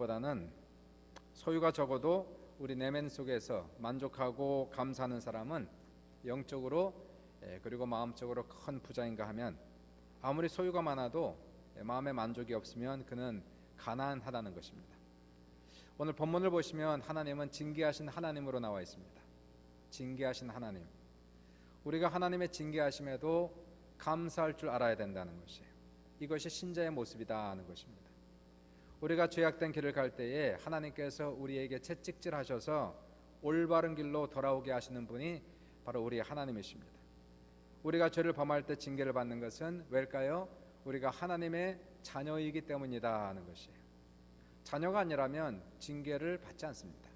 것보다는 소유가 적어도 우리 내면 속에서 만족하고 감사하는 사람은 영적으로 그리고 마음적으로 큰 부자인가 하면, 아무리 소유가 많아도 마음의 만족이 없으면 그는 가난하다는 것입니다. 오늘 본문을 보시면 하나님은 징계하신 하나님으로 나와 있습니다. 징계하신 하나님. 우리가 하나님의 징계하심에도 감사할 줄 알아야 된다는 것이에요. 이것이 신자의 모습이다 하는 것입니다. 우리가 죄악된 길을 갈 때에 하나님께서 우리에게 채찍질하셔서 올바른 길로 돌아오게 하시는 분이 바로 우리 하나님이십니다. 우리가 죄를 범할 때 징계를 받는 것은 왜일까요? 우리가 하나님의 자녀이기 때문이다 하는 것이에요. 자녀가 아니라면 징계를 받지 않습니다.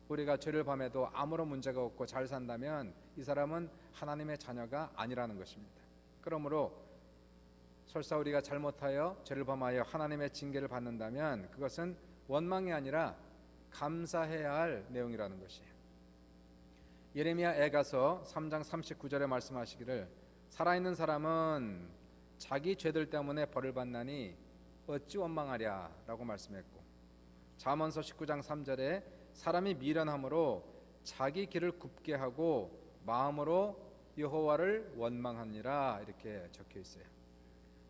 우리가 죄를 범해도 아무런 문제가 없고 잘 산다면 이 사람은 하나님의 자녀가 아니라는 것입니다. 그러므로 설사 우리가 잘못하여 죄를 범하여 하나님의 징계를 받는다면 그것은 원망이 아니라 감사해야 할 내용이라는 것이에요. 예레미야 애가서 3장 39절에 말씀하시기를 살아있는 사람은 자기 죄들 때문에 벌을 받나니 어찌 원망하랴 라고 말씀했고, 잠언서 19장 3절에 사람이 미련함으로 자기 길을 굽게 하고 마음으로 여호와를 원망하니라 이렇게 적혀 있어요.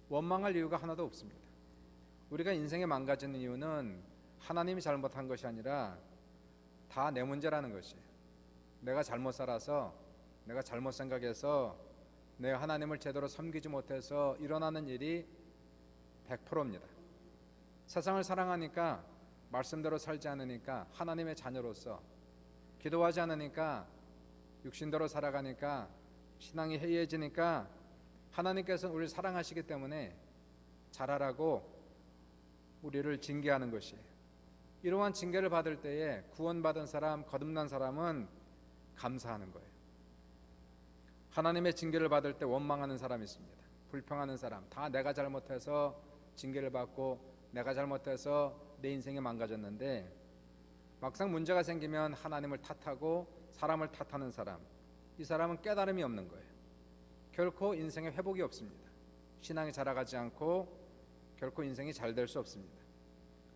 원망할 이유가 하나도 없습니다. 우리가 인생에 망가지는 이유는 하나님이 잘못한 것이 아니라 다 내 문제라는 것이에요. 내가 잘못 살아서, 내가 잘못 생각해서, 내가 하나님을 제대로 섬기지 못해서 일어나는 일이 100%입니다. 세상을 사랑하니까, 말씀대로 살지 않으니까, 하나님의 자녀로서 기도하지 않으니까, 육신대로 살아가니까, 신앙이 해이해지니까 하나님께서는 우리를 사랑하시기 때문에 잘하라고 우리를 징계하는 것이에요. 이러한 징계를 받을 때에 구원받은 사람, 거듭난 사람은 감사하는 거예요. 하나님의 징계를 받을 때 원망하는 사람이 있습니다. 불평하는 사람, 다 내가 잘못해서 징계를 받고 내가 잘못해서 내 인생이 망가졌는데, 막상 문제가 생기면 하나님을 탓하고 사람을 탓하는 사람, 이 사람은 깨달음이 없는 거예요. 결코 인생에 회복이 없습니다. 신앙이 자라가지 않고 결코 인생이 잘 될 수 없습니다.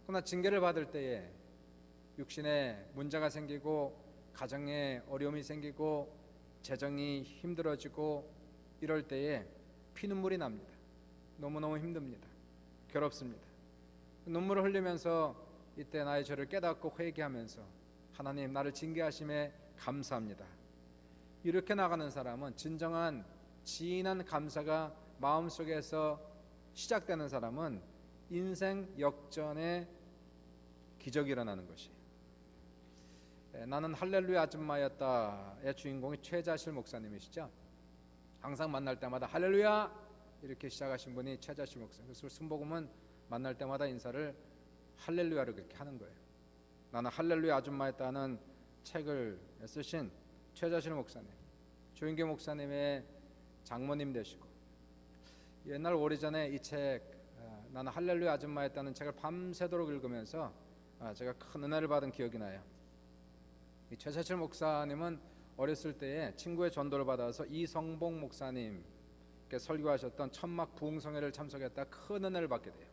그러나 징계를 받을 때에 육신에 문제가 생기고 가정에 어려움이 생기고 재정이 힘들어지고 이럴 때에 피눈물이 납니다. 너무너무 힘듭니다. 괴롭습니다. 눈물을 흘리면서 이때 나의 죄를 깨닫고 회개하면서 하나님 나를 징계하심에 감사합니다. 이렇게 나가는 사람은, 진정한 진한 감사가 마음속에서 시작되는 사람은 인생 역전의 기적이 일어나는 것이에요. 나는 할렐루야 아줌마였다의 주인공이 최자실 목사님이시죠. 항상 만날 때마다 할렐루야 이렇게 시작하신 분이 최자실 목사님. 그래서 순복음은 만날 때마다 인사를 할렐루야로 그렇게 하는 거예요. 나는 할렐루야 아줌마였다는 책을 쓰신 최자실 목사님, 조인계 목사님의 장모님 되시고, 옛날 오래전에 이 책 나는 할렐루야 아줌마였다는 책을 밤새도록 읽으면서 제가 큰 은혜를 받은 기억이 나요. 이 최자실 목사님은 어렸을 때에 친구의 전도를 받아서 이성봉 목사님께 설교하셨던 천막 부흥성회를 참석했다 큰 은혜를 받게 돼요.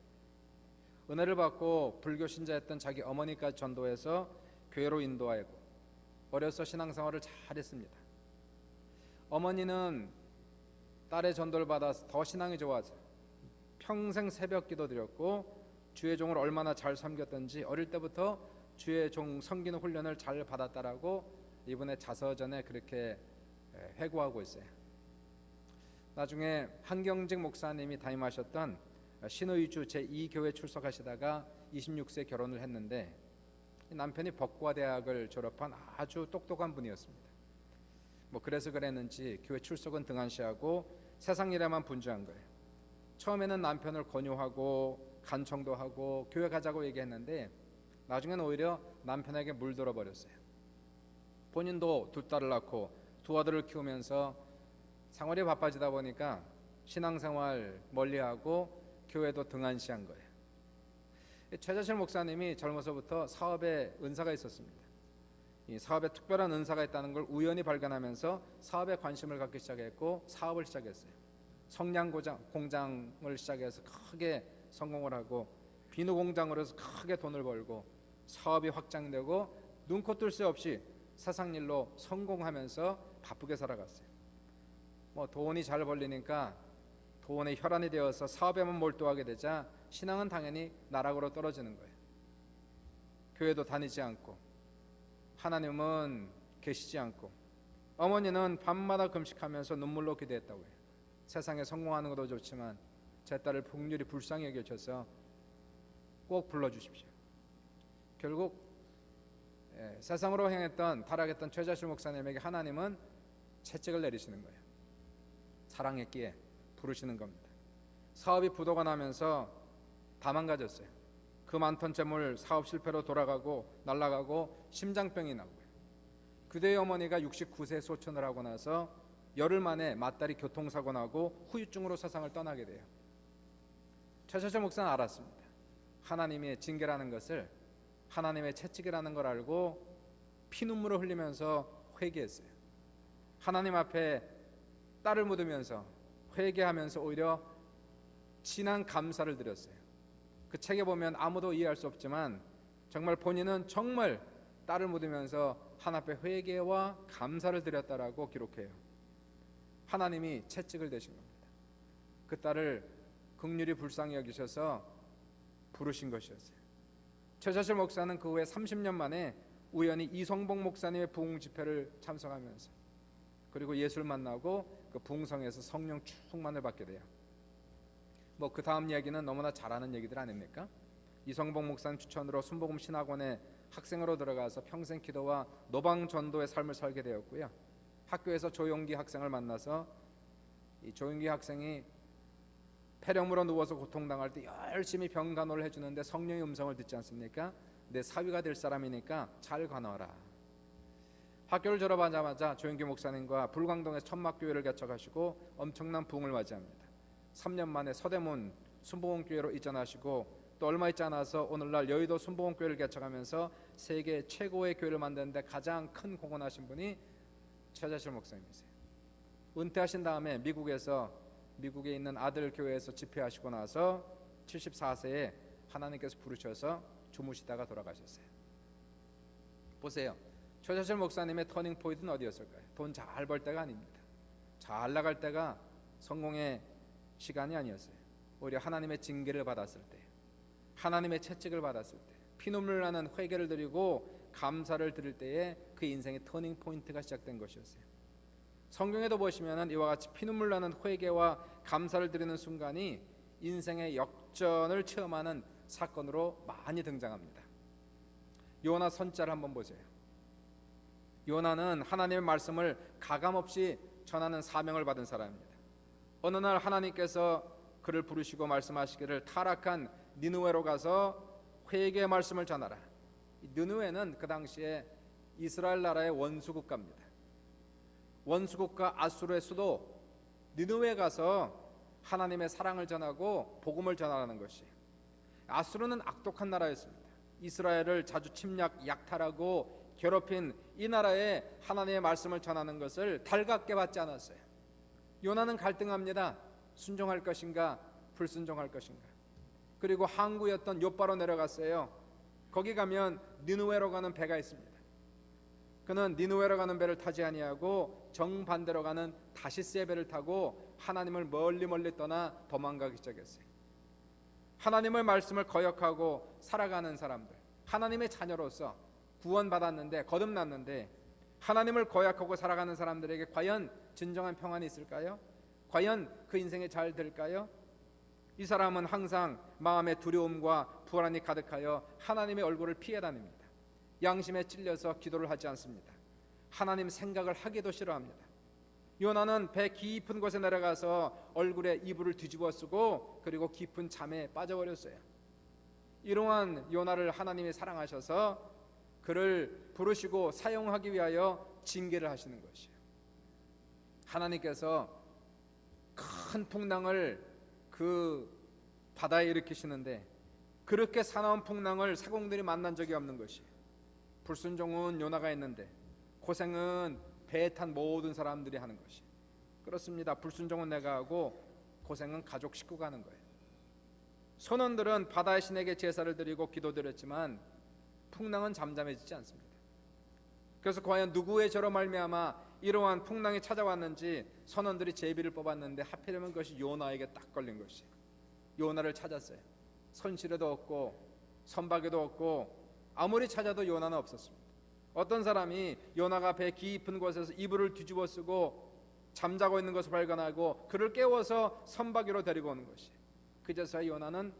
은혜를 받고 불교 신자였던 자기 어머니까지 전도해서 교회로 인도하고 어려서 신앙생활을 잘했습니다. 어머니는 딸의 전도를 받아서 더 신앙이 좋아서 평생 새벽 기도 드렸고, 주의 종을 얼마나 잘 섬겼던지 어릴 때부터 주의 종 섬기는 훈련을 잘 받았다라고 이분의 자서전에 그렇게 회고하고 있어요. 나중에 한경직 목사님이 담임하셨던 신의주 제2교회 출석하시다가 26세 결혼을 했는데, 남편이 법과대학을 졸업한 아주 똑똑한 분이었습니다. 그래서 그랬는지 교회 출석은 등한시하고 세상 일에만 분주한 거예요. 처음에는 남편을 권유하고 간청도 하고 교회 가자고 얘기했는데, 나중에는 오히려 남편에게 물들어 버렸어요. 본인도 두 딸을 낳고 두 아들을 키우면서 생활이 바빠지다 보니까 신앙생활 멀리하고 교회도 등한시한 거예요. 최자실 목사님이 젊어서부터 사업에 은사가 있었습니다. 이 사업에 특별한 은사가 있다는 걸 우연히 발견하면서 사업에 관심을 갖기 시작했고 사업을 시작했어요. 성냥 공장을 시작해서 크게 성공을 하고, 비누 공장으로 해서 크게 돈을 벌고 사업이 확장되고 눈코 뜰 새 없이 세상 일로 성공하면서 바쁘게 살아갔어요. 뭐 돈이 잘 벌리니까 돈의 혈안이 되어서 사업에만 몰두하게 되자 신앙은 당연히 나락으로 떨어지는 거예요. 교회도 다니지 않고 하나님은 계시지 않고, 어머니는 밤마다 금식하면서 눈물로 기도했다고 해요. 세상에 성공하는 것도 좋지만 제 딸을 긍휼히 불쌍히 여겨주셔서 꼭 불러주십시오. 결국 세상으로 향했던 타락했던 최자실 목사님에게 하나님은 채찍을 내리시는 거예요. 사랑했기에 부르시는 겁니다. 사업이 부도가 나면서 다 망가졌어요. 그 많던 재물 사업 실패로 돌아가고 날아가고 심장병이 나고요. 그대의 어머니가 69세 소천을 하고 나서 열흘 만에 맏딸이 교통사고 나고 후유증으로 세상을 떠나게 돼요. 최자실 목사는 알았습니다. 하나님의 징계라는 것을, 하나님의 채찍이라는 걸 알고 피눈물을 흘리면서 회개했어요. 하나님 앞에 딸을 묻으면서 회개하면서 오히려 진한 감사를 드렸어요. 그 책에 보면 아무도 이해할 수 없지만 정말 본인은 정말 딸을 묻으면서 하나님 앞에 회개와 감사를 드렸다라고 기록해요. 하나님이 채찍을 대신 겁니다. 그 딸을 긍휼히 불쌍히 여기셔서 부르신 것이었어요. 최자실 목사는 그 후에 30년 만에 우연히 이성복 목사님의 부흥 집회를 참석하면서, 그리고 예수를 만나고 그 부흥성에서 성령 충만을 받게 돼요. 뭐 그 다음 이야기는 너무나 잘 아는 얘기들 아닙니까? 이성복 목사님 추천으로 순복음 신학원에 학생으로 들어가서 평생 기도와 노방 전도의 삶을 살게 되었고요. 학교에서 조용기 학생을 만나서 이 조용기 학생이 폐렴으로 누워서 고통당할 때 열심히 병 간호를 해주는데 성령의 음성을 듣지 않습니까? 내 사위가 될 사람이니까 잘 간호하라. 학교를 졸업하자마자 조용기 목사님과 불광동에서 천막교회를 개척하시고 엄청난 부흥을 맞이합니다. 3년 만에 서대문 순복음교회로 이전하시고 또 얼마 있지 않아서 오늘날 여의도 순복음교회를 개척하면서 세계 최고의 교회를 만드는데 가장 큰 공헌하신 분이 최자실 목사님이세요. 은퇴하신 다음에 미국에 있는 아들 교회에서 집회하시고 나서 74세에 하나님께서 부르셔서 주무시다가 돌아가셨어요. 보세요. 최자실 목사님의 터닝 포인트는 어디였을까요? 돈 잘 벌 때가 아닙니다. 잘 나갈 때가 성공의 시간이 아니었어요. 오히려 하나님의 징계를 받았을 때, 하나님의 채찍을 받았을 때, 피눈물 나는 회개를 드리고 감사를 드릴 때에 그 인생의 터닝 포인트가 시작된 것이었어요. 성경에도 보시면 이와 같이 피눈물 나는 회개와 감사를 드리는 순간이 인생의 역전을 체험하는 사건으로 많이 등장합니다. 요나 선자를 한번 보세요. 요나는 하나님의 말씀을 가감없이 전하는 사명을 받은 사람입니다. 어느 날 하나님께서 그를 부르시고 말씀하시기를 타락한 니느웨로 가서 회개의 말씀을 전하라. 니느웨는 그 당시에 이스라엘 나라의 원수국가입니다. 원수국가 아수르의 수도 니느웨에 가서 하나님의 사랑을 전하고 복음을 전하라는 것이. 아수르는 악독한 나라였습니다. 이스라엘을 자주 침략, 약탈하고 괴롭힌 이 나라에 하나님의 말씀을 전하는 것을 달갑게 받지 않았어요. 요나는 갈등합니다. 순종할 것인가 불순종할 것인가. 그리고 항구였던 욥바로 내려갔어요. 거기 가면 니느웨로 가는 배가 있습니다. 그는 니느웨로 가는 배를 타지 아니하고 정반대로 가는 다시스의 배를 타고 하나님을 멀리 떠나 도망가기 시작했어요. 하나님의 말씀을 거역하고 살아가는 사람들, 하나님의 자녀로서 구원받았는데 거듭났는데 하나님을 거역하고 살아가는 사람들에게 과연 진정한 평안이 있을까요? 과연 그 인생이 잘 될까요? 이 사람은 항상 마음의 두려움과 불안이 가득하여 하나님의 얼굴을 피해 다닙니다. 양심에 찔려서 기도를 하지 않습니다. 하나님 생각을 하기도 싫어합니다. 요나는 배 깊은 곳에 내려가서 얼굴에 이불을 뒤집어 쓰고 그리고 깊은 잠에 빠져버렸어요. 이러한 요나를 하나님이 사랑하셔서 그를 부르시고 사용하기 위하여 징계를 하시는 것이에요. 하나님께서 큰 풍랑을 그 바다에 일으키시는데 그렇게 사나운 풍랑을 사공들이 만난 적이 없는 것이에요. 불순종은 요나가 했는데 고생은 배에 탄 모든 사람들이 하는 것이. 그렇습니다. 불순종은 내가 하고 고생은 가족 식구가 하는 거예요. 선원들은 바다의 신에게 제사를 드리고 기도드렸지만 풍랑은 잠잠해지지 않습니다. 그래서 과연 누구의 저로 말미암아 이러한 풍랑이 찾아왔는지 선원들이 제비를 뽑았는데 하필이면 그것이 요나에게 딱 걸린 것이. 요나를 찾았어요. 선실에도 없고 선박에도 없고 아무리 찾아도 요나는 없었습니다. 어떤 사람이 요나가 배 깊은 곳에서 이불을 뒤집어 쓰고 잠자고 있는 것을 발견하고 그를 깨워서 선박 위로 데리고 오는 것이. 그제서야 요나는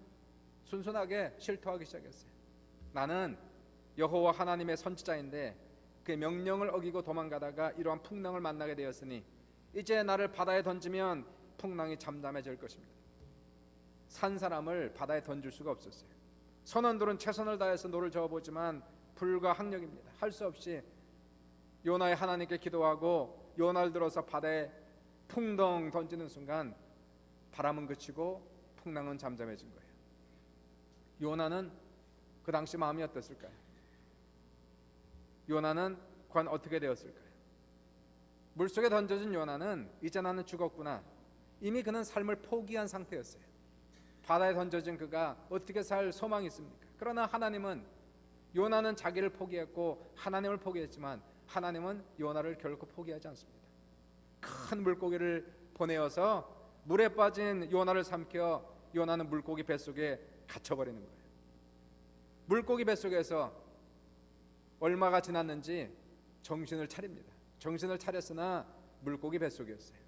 순순하게 실토하기 시작했어요. 나는 여호와 하나님의 선지자인데 그의 명령을 어기고 도망가다가 이러한 풍랑을 만나게 되었으니 이제 나를 바다에 던지면 풍랑이 잠잠해질 것입니다. 산 사람을 바다에 던질 수가 없었어요. 선원들은 최선을 다해서 노를 저어보지만 불가항력입니다. 할 수 없이 요나의 하나님께 기도하고 요나를 들어서 바다에 풍덩 던지는 순간 바람은 그치고 풍랑은 잠잠해진 거예요. 요나는 그 당시 마음이 어땠을까요? 요나는 과연 어떻게 되었을까요? 물속에 던져진 요나는 이제 나는 죽었구나. 이미 그는 삶을 포기한 상태였어요. 바다에 던져진 그가 어떻게 살 소망이 있습니까? 그러나 하나님은 요나는 자기를 포기했고 하나님을 포기했지만 하나님은 요나를 결코 포기하지 않습니다. 큰 물고기를 보내어서 물에 빠진 요나를 삼켜 요나는 물고기 뱃속에 갇혀버리는 거예요. 물고기 뱃속에서 얼마가 지났는지 정신을 차립니다. 정신을 차렸으나 물고기 뱃속이었어요.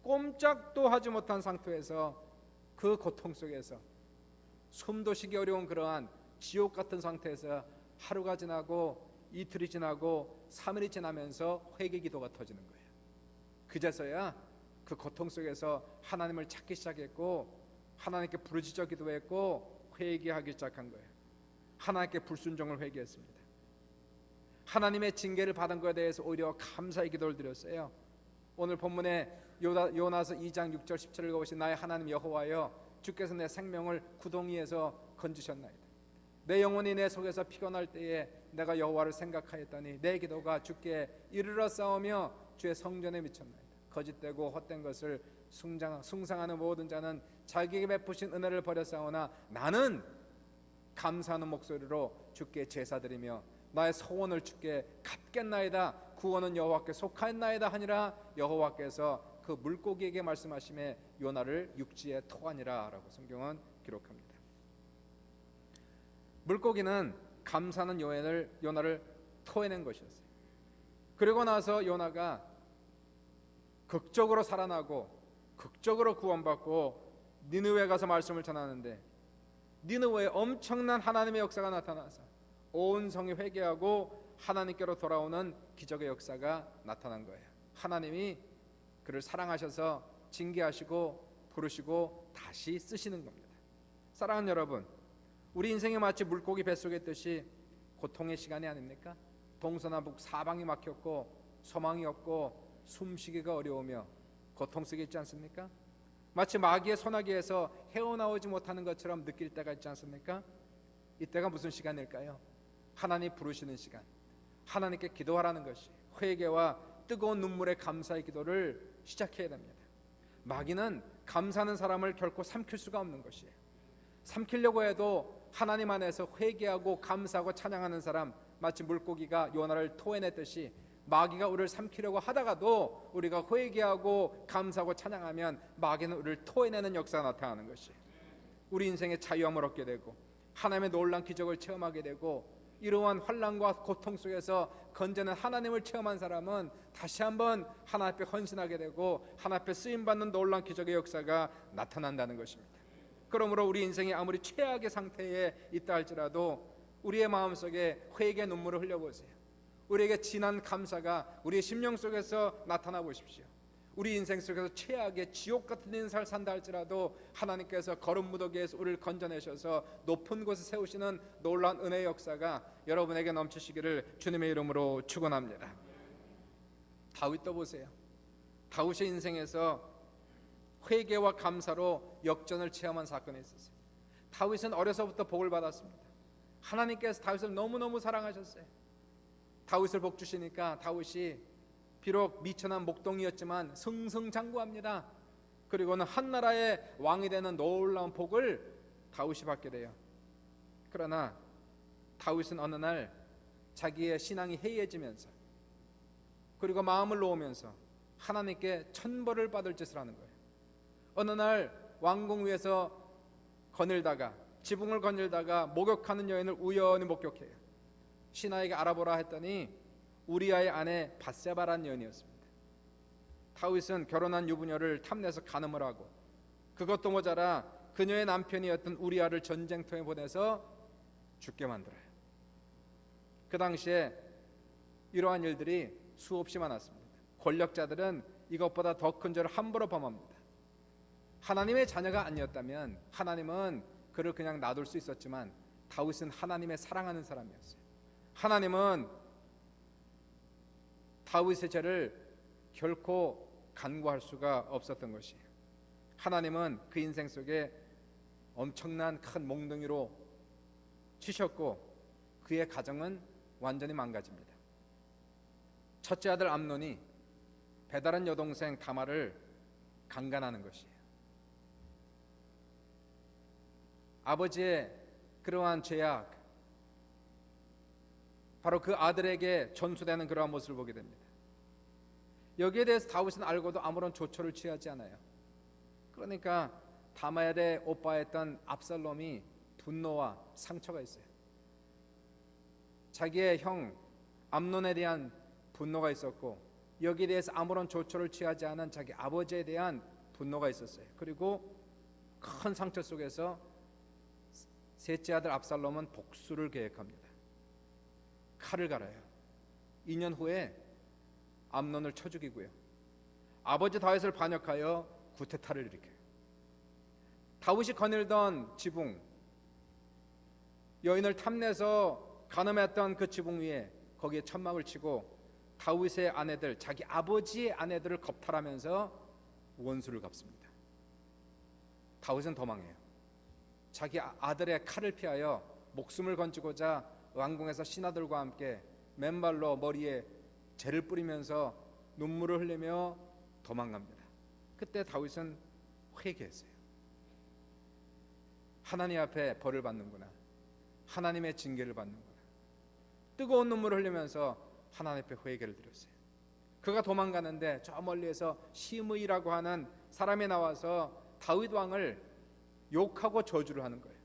꼼짝도 하지 못한 상태에서 그 고통 속에서 숨도 쉬기 어려운 그러한 지옥 같은 상태에서 하루가 지나고 이틀이 지나고 3일이 지나면서 회개 기도가 터지는 거예요. 그제서야 그 고통 속에서 하나님을 찾기 시작했고 하나님께 부르짖어 기도했고 회개하기 시작한 거예요. 하나님께 불순종을 회개했습니다. 하나님의 징계를 받은 것에 대해서 오히려 감사의 기도를 드렸어요. 오늘 본문에 요나서 2장 6절 10절을 읽어보신 나의 하나님 여호와여 주께서 내 생명을 구덩이에서 건지셨나이다. 내 영혼이 내 속에서 피곤할 때에 내가 여호와를 생각하였더니 내 기도가 주께 이르러 싸우며 주의 성전에 미쳤나이다. 거짓되고 헛된 것을 숭상하는 모든 자는 자기에게 베푸신 은혜를 버렸사오나 나는 감사하는 목소리로 주께 제사드리며 나의 소원을 주께 갚겠나이다. 구원은 여호와께 속하였나이다 하니라. 여호와께서 그 물고기에게 말씀하심에 요나를 육지에 토하니라 라고 성경은 기록합니다. 물고기는 감사하는 요나를 토해낸 것이었어요. 그리고 나서 요나가 극적으로 살아나고 극적으로 구원받고 니느웨에 가서 말씀을 전하는데 니느웨에 엄청난 하나님의 역사가 나타나서 온 성이 회개하고 하나님께로 돌아오는 기적의 역사가 나타난 거예요. 하나님이 그를 사랑하셔서 징계하시고 부르시고 다시 쓰시는 겁니다. 사랑하는 여러분, 우리 인생이 마치 물고기 뱃속에 있듯이 고통의 시간이 아닙니까? 동서남북 사방이 막혔고 소망이 없고 숨쉬기가 어려우며 고통 속에 있지 않습니까? 마치 마귀의 소나기에서 헤어나오지 못하는 것처럼 느낄 때가 있지 않습니까? 이때가 무슨 시간일까요? 하나님 부르시는 시간, 하나님께 기도하라는 것이 회개와 뜨거운 눈물의 감사의 기도를 시작해야 됩니다. 마귀는 감사하는 사람을 결코 삼킬 수가 없는 것이에요. 삼키려고 해도 하나님 안에서 회개하고 감사하고 찬양하는 사람, 마치 물고기가 요나를 토해냈듯이 마귀가 우리를 삼키려고 하다가도 우리가 회개하고 감사하고 찬양하면 마귀는 우리를 토해내는 역사가 나타나는 것이에요. 우리 인생의 자유함을 얻게 되고 하나님의 놀라운 기적을 체험하게 되고 이러한 환난과 고통 속에서 건져낸 하나님을 체험한 사람은 다시 한번 하나님 앞에 헌신하게 되고 하나님 앞에 쓰임받는 놀라운 기적의 역사가 나타난다는 것입니다. 그러므로 우리 인생이 아무리 최악의 상태에 있다 할지라도 우리의 마음속에 회개의 눈물을 흘려보세요. 우리에게 진한 감사가 우리의 심령 속에서 나타나 보십시오. 우리 인생 속에서 최악의 지옥 같은 인생을 산다 할지라도 하나님께서 거룩 무더기에서 우리를 건져내셔서 높은 곳에 세우시는 놀라운 은혜의 역사가 여러분에게 넘치시기를 주님의 이름으로 축원합니다. 다윗도 보세요. 다윗의 인생에서 회개와 감사로 역전을 체험한 사건이 있었어요. 다윗은 어려서부터 복을 받았습니다. 하나님께서 다윗을 너무너무 사랑하셨어요. 다윗을 복 주시니까 다윗이 비록 미천한 목동이었지만 승승장구합니다. 그리고는 한 나라의 왕이 되는 놀라운 복을 다윗이 받게 돼요. 그러나 다윗은 어느 날 자기의 신앙이 해이해지면서 그리고 마음을 놓으면서 하나님께 천벌을 받을 짓을 하는 거예요. 어느 날 왕궁 위에서 거닐다가 지붕을 거닐다가 목욕하는 여인을 우연히 목격해요. 신하에게 알아보라 했더니 우리아의 아내 밧세바라는 여인이었습니다. 다윗은 결혼한 유부녀를 탐내서 간음을 하고 그것도 모자라 그녀의 남편이었던 우리아를 전쟁터에 보내서 죽게 만들어요. 그 당시에 이러한 일들이 수없이 많았습니다. 권력자들은 이것보다 더 큰 죄를 함부로 범합니다. 하나님의 자녀가 아니었다면 하나님은 그를 그냥 놔둘 수 있었지만 다윗은 하나님의 사랑하는 사람이었어요. 하나님은 다윗의 죄를 결코 간구할 수가 없었던 것이에요. 하나님은 그 인생 속에 엄청난 큰 몽둥이로 치셨고 그의 가정은 완전히 망가집니다. 첫째 아들 암논이 배다른 여동생 다말을 강간하는 것이에요. 아버지의 그러한 죄악, 바로 그 아들에게 전수되는 그러한 모습을 보게 됩니다. 여기에 대해서 다윗은 알고도 아무런 조처를 취하지 않아요. 그러니까 다말의 오빠였던 압살롬이 분노와 상처가 있어요. 자기의 형 암논에 대한 분노가 있었고 여기에 대해서 아무런 조처를 취하지 않은 자기 아버지에 대한 분노가 있었어요. 그리고 큰 상처 속에서 셋째 아들 압살롬은 복수를 계획합니다. 칼을 갈아요. 2년 후에 암논을 쳐 죽이고요. 아버지 다윗을 반역하여 구테타를 일으켜요. 다윗이 거닐던 지붕, 여인을 탐내서 간음했던 그 지붕 위에 거기에 천막을 치고 다윗의 아내들, 자기 아버지의 아내들을 겁탈하면서 원수를 갚습니다. 다윗은 도망해요. 자기 아들의 칼을 피하여 목숨을 건지고자 왕궁에서 신하들과 함께 맨발로 머리에 재를 뿌리면서 눈물을 흘리며 도망갑니다. 그때 다윗은 회개했어요. 하나님 앞에 벌을 받는구나, 하나님의 징계를 받는구나. 뜨거운 눈물을 흘리면서 하나님 앞에 회개를 드렸어요. 그가 도망가는데 저 멀리에서 시므이라고 하는 사람이 나와서 다윗 왕을 욕하고 저주를 하는 거예요.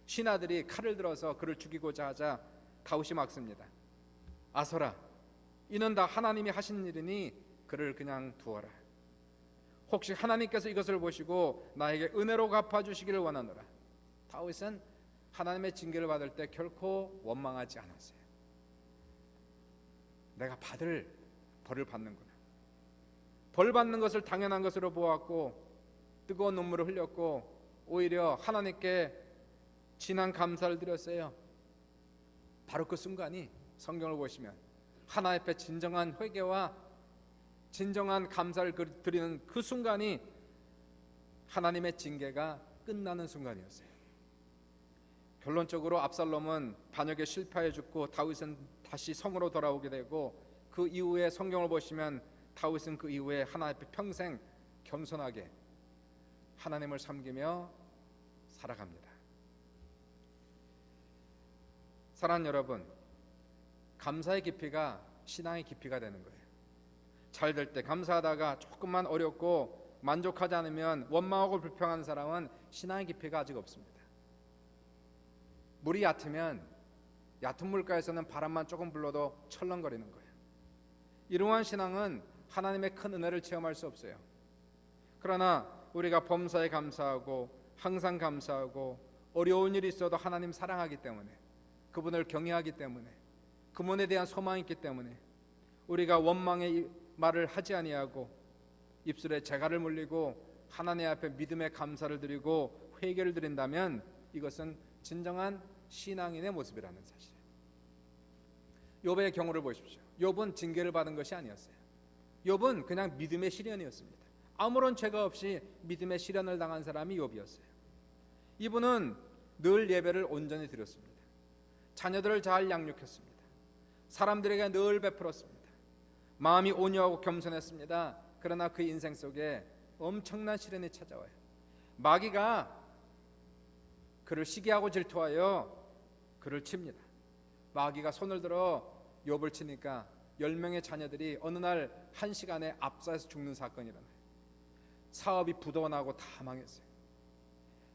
신하들이 칼을 들어서 그를 죽이고자 하자 다윗이 막습니다. 아서라, 이는 다 하나님이 하신 일이니 그를 그냥 두어라. 혹시 하나님께서 이것을 보시고 나에게 은혜로 갚아주시기를 원하노라. 다윗은 하나님의 징계를 받을 때 결코 원망하지 않았어요. 내가 받을 벌을 받는구나. 벌 받는 것을 당연한 것으로 보았고 뜨거운 눈물을 흘렸고 오히려 하나님께 진한 감사를 드렸어요. 바로 그 순간이 성경을 보시면 하나님 앞에 진정한 회개와 진정한 감사를 드리는 그 순간이 하나님의 징계가 끝나는 순간이었어요. 결론적으로 압살롬은 반역에 실패해 죽고 다윗은 다시 성으로 돌아오게 되고 그 이후에 성경을 보시면 다윗은 그 이후에 하나님 앞에 평생 겸손하게 하나님을 섬기며 살아갑니다. 사랑하는 여러분, 감사의 깊이가 신앙의 깊이가 되는 거예요. 잘 될 때 감사하다가 조금만 어렵고 만족하지 않으면 원망하고 불평하는 사람은 신앙의 깊이가 아직 없습니다. 물이 얕으면 얕은 물가에서는 바람만 조금 불러도 철렁거리는 거예요. 이러한 신앙은 하나님의 큰 은혜를 체험할 수 없어요. 그러나 우리가 범사에 감사하고 항상 감사하고 어려운 일이 있어도 하나님 사랑하기 때문에, 그분을 경외하기 때문에, 그분에 대한 소망이 있기 때문에 우리가 원망의 말을 하지 아니하고 입술에 재갈을 물리고 하나님 앞에 믿음의 감사를 드리고 회개를 드린다면 이것은 진정한 신앙인의 모습이라는 사실이에요. 욥의 경우를 보십시오. 욥은 징계를 받은 것이 아니었어요. 욥은 그냥 믿음의 시련이었습니다. 아무런 죄가 없이 믿음의 시련을 당한 사람이 욥이었어요. 이분은 늘 예배를 온전히 드렸습니다. 자녀들을 잘 양육했습니다. 사람들에게 늘 베풀었습니다. 마음이 온유하고 겸손했습니다. 그러나 그 인생 속에 엄청난 시련이 찾아와요. 마귀가 그를 시기하고 질투하여 그를 칩니다. 마귀가 손을 들어 욥을 치니까 10명의 자녀들이 어느 날 1시간에 압사해서 죽는 사건이 일어나요. 사업이 부도나고 다 망했어요.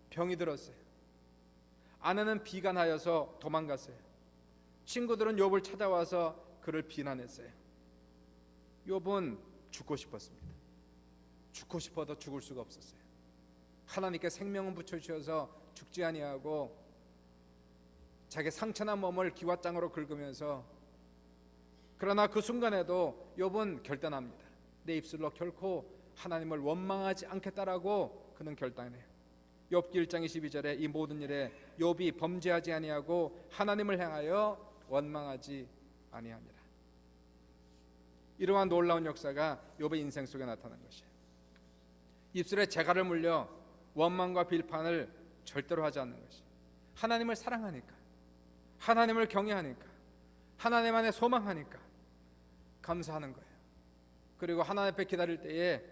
병이 들었어요. 아내는 비관하여서 도망갔어요. 친구들은 욥을 찾아와서 그를 비난했어요. 욥은 죽고 싶었습니다. 죽고 싶어도 죽을 수가 없었어요. 하나님께 생명은 붙여주셔서 죽지 아니하고 자기 상처난 몸을 기왓장으로 긁으면서, 그러나 그 순간에도 욥은 결단합니다. 내 입술로 결코 하나님을 원망하지 않겠다라고 그는 결단해요. 욥기 1장 22절에 이 모든 일에 욥이 범죄하지 아니하고 하나님을 향하여 원망하지 아니합니다. 이러한 놀라운 역사가 욥의 인생 속에 나타난 것이에요. 입술에 재갈을 물려 원망과 비판을 절대로 하지 않는 것이, 하나님을 사랑하니까, 하나님을 경외하니까, 하나님 안에 소망하니까 감사하는 거예요. 그리고 하나님 앞에 기다릴 때에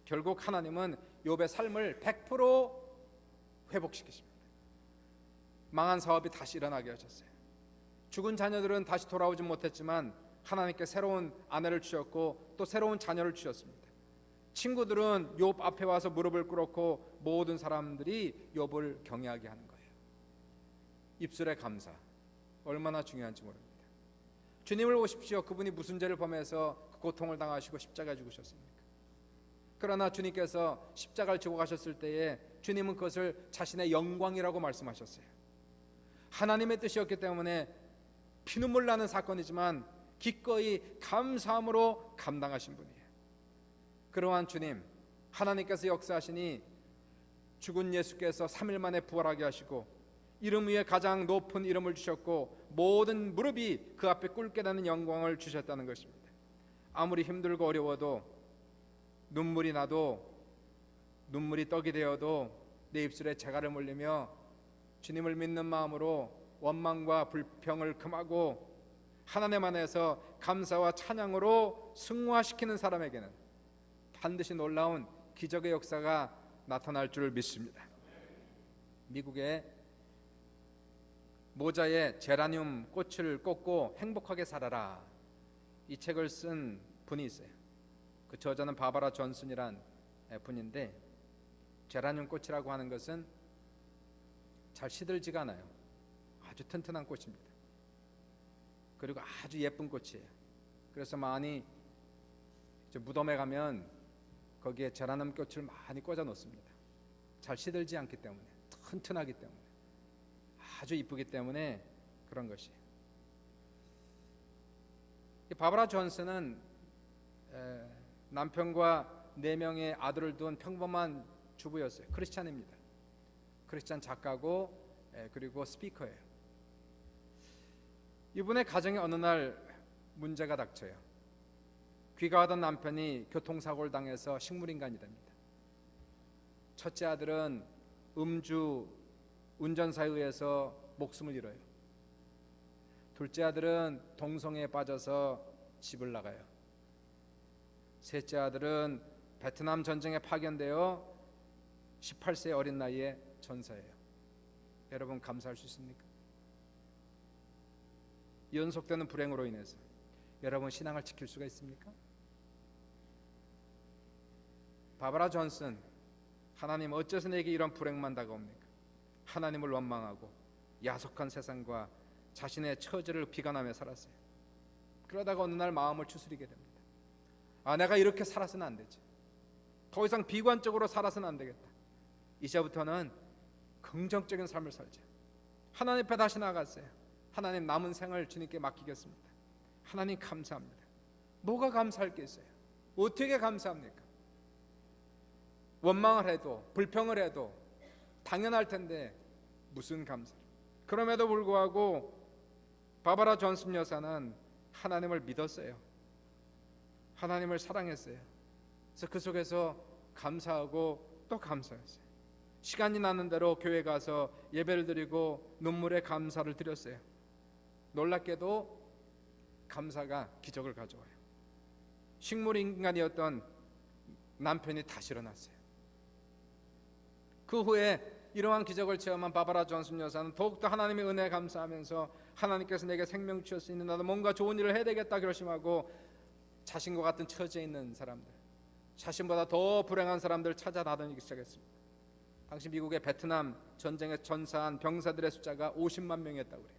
결국 하나님은 욥의 삶을 100% 회복시키십니다. 망한 사업이 다시 일어나게 하셨어요. 죽은 자녀들은 다시 돌아오지 못했지만 하나님께 새로운 아내를 주셨고 또 새로운 자녀를 주셨습니다. 친구들은 욥 앞에 와서 무릎을 꿇었고 모든 사람들이 욥을 경외하게 하는 거예요. 입술의 감사, 얼마나 중요한지 모릅니다. 주님을 보십시오. 그분이 무슨 죄를 범해서 그 고통을 당하시고 십자가에 죽으셨습니까? 그러나 주님께서 십자가를 지고 가셨을 때에 주님은 그것을 자신의 영광이라고 말씀하셨어요. 하나님의 뜻이었기 때문에 피눈물 나는 사건이지만 기꺼이 감사함으로 감당하신 분이에요. 그러한 주님, 하나님께서 역사하시니 죽은 예수께서 3일 만에 부활하게 하시고 이름 위에 가장 높은 이름을 주셨고 모든 무릎이 그 앞에 꿇게 되는 영광을 주셨다는 것입니다. 아무리 힘들고 어려워도, 눈물이 나도, 눈물이 떡이 되어도 내 입술에 재갈을 물리며 주님을 믿는 마음으로 원망과 불평을 금하고 하나님 안에서 감사와 찬양으로 승화시키는 사람에게는 반드시 놀라운 기적의 역사가 나타날 줄 믿습니다. 미국의 모자에 제라늄 꽃을 꽂고 행복하게 살아라, 이 책을 쓴 분이 있어요. 그 저자는 바바라 존슨이란 분인데, 제라늄 꽃이라고 하는 것은 잘 시들지가 않아요. 아주 튼튼한 꽃입니다. 그리고 아주 예쁜 꽃이에요. 그래서 많이 무덤에 가면 거기에 제라늄 꽃을 많이 꽂아 놓습니다. 잘 시들지 않기 때문에, 튼튼하기 때문에, 아주 이쁘기 때문에 그런 것이에요. 바바라 존슨은 남편과 4명의 아들을 둔 평범한 주부였어요. 크리스찬입니다. 크리스찬 작가고 그리고 스피커예요. 이분의 가정에 어느 날 문제가 닥쳐요. 귀가하던 남편이 교통사고를 당해서 식물인간이 됩니다. 첫째 아들은 음주 운전사에 의해서 목숨을 잃어요. 둘째 아들은 동성애에 빠져서 집을 나가요. 셋째 아들은 베트남 전쟁에 파견되어 18세 어린 나이에 전사해요. 여러분 감사할 수 있습니까? 연속되는 불행으로 인해서 여러분 신앙을 지킬 수가 있습니까? 바바라 존슨, 하나님 어째서 내게 이런 불행만 다가옵니까? 하나님을 원망하고 야속한 세상과 자신의 처지를 비관하며 살았어요. 그러다가 어느 날 마음을 추스리게 됩니다. 내가 이렇게 살아서는 안 되지. 더 이상 비관적으로 살아서는 안 되겠다. 이제부터는 긍정적인 삶을 살자. 하나님 앞에 다시 나아갔어요. 하나님, 남은 생을 주님께 맡기겠습니다. 하나님 감사합니다. 뭐가 감사할 게 있어요? 어떻게 감사합니까? 원망을 해도 불평을 해도 당연할 텐데 무슨 감사를. 그럼에도 불구하고 바바라 존슨 여사는 하나님을 믿었어요. 하나님을 사랑했어요. 그래서 그 속에서 감사하고 또 감사했어요. 시간이 나는 대로 교회 가서 예배를 드리고 눈물의 감사를 드렸어요. 놀랍게도 감사가 기적을 가져와요. 식물인간이었던 남편이 다시 일어났어요. 그 후에 이러한 기적을 체험한 바바라 존슨 여사는 더욱더 하나님의 은혜에 감사하면서 하나님께서 내게 생명 주셨으니 나도 뭔가 좋은 일을 해야 되겠다 결심하고 자신과 같은 처지에 있는 사람들, 자신보다 더 불행한 사람들을 찾아 나다니기 시작했습니다. 당시 미국의 베트남 전쟁에 전사한 병사들의 숫자가 50만 명이었다고 그래요.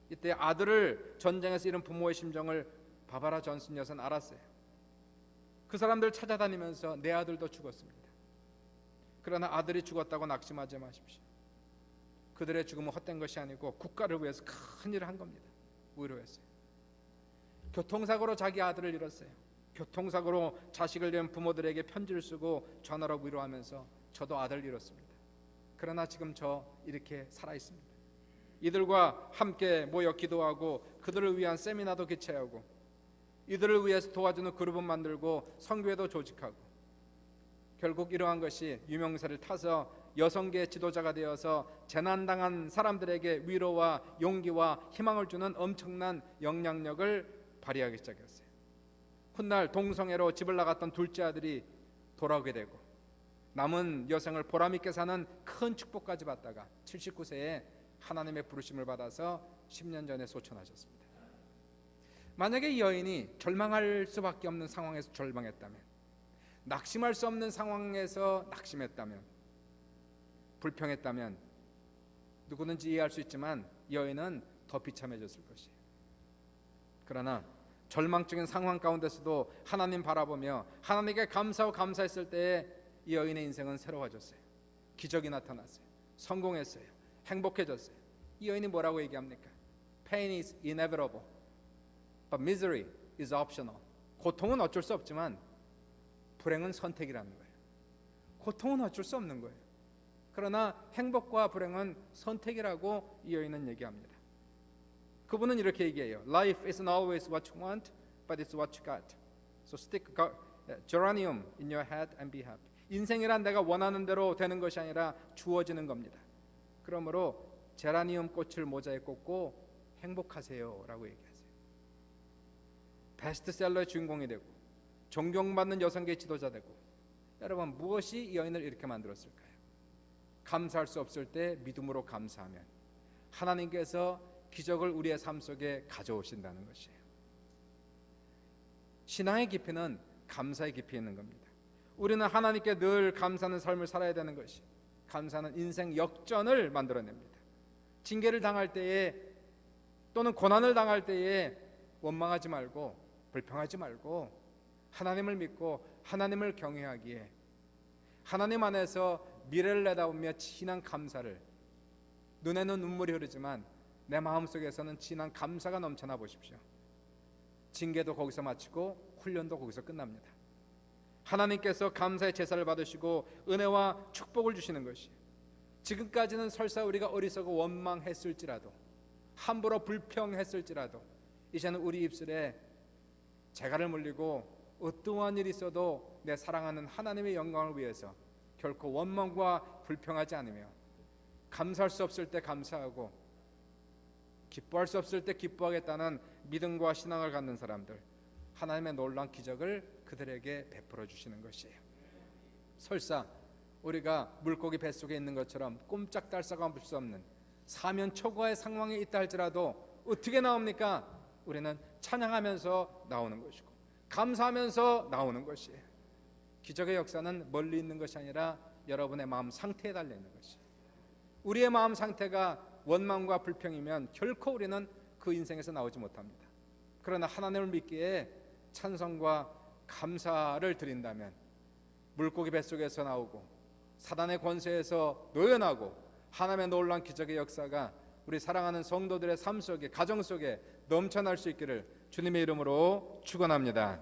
이때 아들을 전쟁에서 잃은 부모의 심정을 바바라 존슨 여사는 알았어요. 그 사람들 찾아다니면서 내 아들도 죽었습니다. 그러나 아들이 죽었다고 낙심하지 마십시오. 그들의 죽음은 헛된 것이 아니고 국가를 위해서 큰 일을 한 겁니다. 위로했어요. 교통사고로 자기 아들을 잃었어요. 교통사고로 자식을 잃은 부모들에게 편지를 쓰고 전화로 위로하면서 저도 아들 잃었습니다. 그러나 지금 저 이렇게 살아있습니다. 이들과 함께 모여 기도하고 그들을 위한 세미나도 개최하고 이들을 위해서 도와주는 그룹을 만들고 선교회도 조직하고 결국 이러한 것이 유명세를 타서 여성계 지도자가 되어서 재난당한 사람들에게 위로와 용기와 희망을 주는 엄청난 영향력을 발휘하기 시작했어요. 훗날 동성애로 집을 나갔던 둘째 아들이 돌아오게 되고 남은 여생을 보람있게 사는 큰 축복까지 받다가 79세에 하나님의 부르심을 받아서 10년 전에 소천하셨습니다. 만약에 이 여인이 절망할 수밖에 없는 상황에서 절망했다면, 낙심할 수 없는 상황에서 낙심했다면, 불평했다면 누구든지 이해할 수 있지만 이 여인은 더 비참해졌을 것이에요. 그러나 절망적인 상황 가운데서도 하나님 바라보며 하나님께 감사하고 감사했을 때에 이 여인의 인생은 새로워졌어요. 기적이 나타났어요. 성공했어요. 행복해졌어요. 이 여인이 뭐라고 얘기합니까? Pain is inevitable, but misery is optional. 고통은 어쩔 수 없지만 불행은 선택이라는 거예요. 고통은 어쩔 수 없는 거예요. 그러나 행복과 불행은 선택이라고 이 여인은 얘기합니다. 그분은 이렇게 얘기해요. Life isn't always what you want, but it's what you got. So stick geranium in your head and be happy. 인생이란 내가 원하는 대로 되는 것이 아니라 주어지는 겁니다. 그러므로 제라니움 꽃을 모자에 꽂고 행복하세요라고 얘기하세요. 베스트셀러의 주인공이 되고 존경받는 여성계 지도자 되고, 여러분 무엇이 이 여인을 이렇게 만들었을까요? 감사할 수 없을 때 믿음으로 감사하면 하나님께서 기적을 우리의 삶 속에 가져오신다는 것이에요. 신앙의 깊이는 감사의 깊이에 있는 겁니다. 우리는 하나님께 늘 감사하는 삶을 살아야 되는 것이, 감사는 인생 역전을 만들어냅니다. 징계를 당할 때에 또는 고난을 당할 때에 원망하지 말고 불평하지 말고 하나님을 믿고 하나님을 경외하기에 하나님 안에서 미래를 내다보며 진한 감사를, 눈에는 눈물이 흐르지만 내 마음속에서는 진한 감사가 넘쳐나 보십시오. 징계도 거기서 마치고 훈련도 거기서 끝납니다. 하나님께서 감사의 제사를 받으시고 은혜와 축복을 주시는 것이, 지금까지는 설사 우리가 어리석어 원망했을지라도 함부로 불평했을지라도 이제는 우리 입술에 재갈을 물리고 어떠한 일이 있어도 내 사랑하는 하나님의 영광을 위해서 결코 원망과 불평하지 않으며 감사할 수 없을 때 감사하고 기뻐할 수 없을 때 기뻐하겠다는 믿음과 신앙을 갖는 사람들, 하나님의 놀라운 기적을 그들에게 베풀어 주시는 것이에요. 설사 우리가 물고기 뱃속에 있는 것처럼 꼼짝달싹 할 수 없는 사면 초과의 상황에 있다 할지라도 어떻게 나옵니까? 우리는 찬양하면서 나오는 것이고 감사하면서 나오는 것이에요. 기적의 역사는 멀리 있는 것이 아니라 여러분의 마음 상태에 달려 있는 것이에요. 우리의 마음 상태가 원망과 불평이면 결코 우리는 그 인생에서 나오지 못합니다. 그러나 하나님을 믿기에 찬송과 감사를 드린다면 물고기 뱃속에서 나오고 사단의 권세에서 노연하고 하나님의 놀라운 기적의 역사가 우리 사랑하는 성도들의 삶 속에, 가정 속에 넘쳐날 수 있기를 주님의 이름으로 축원합니다.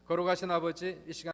거룩하신 아버지, 이 시간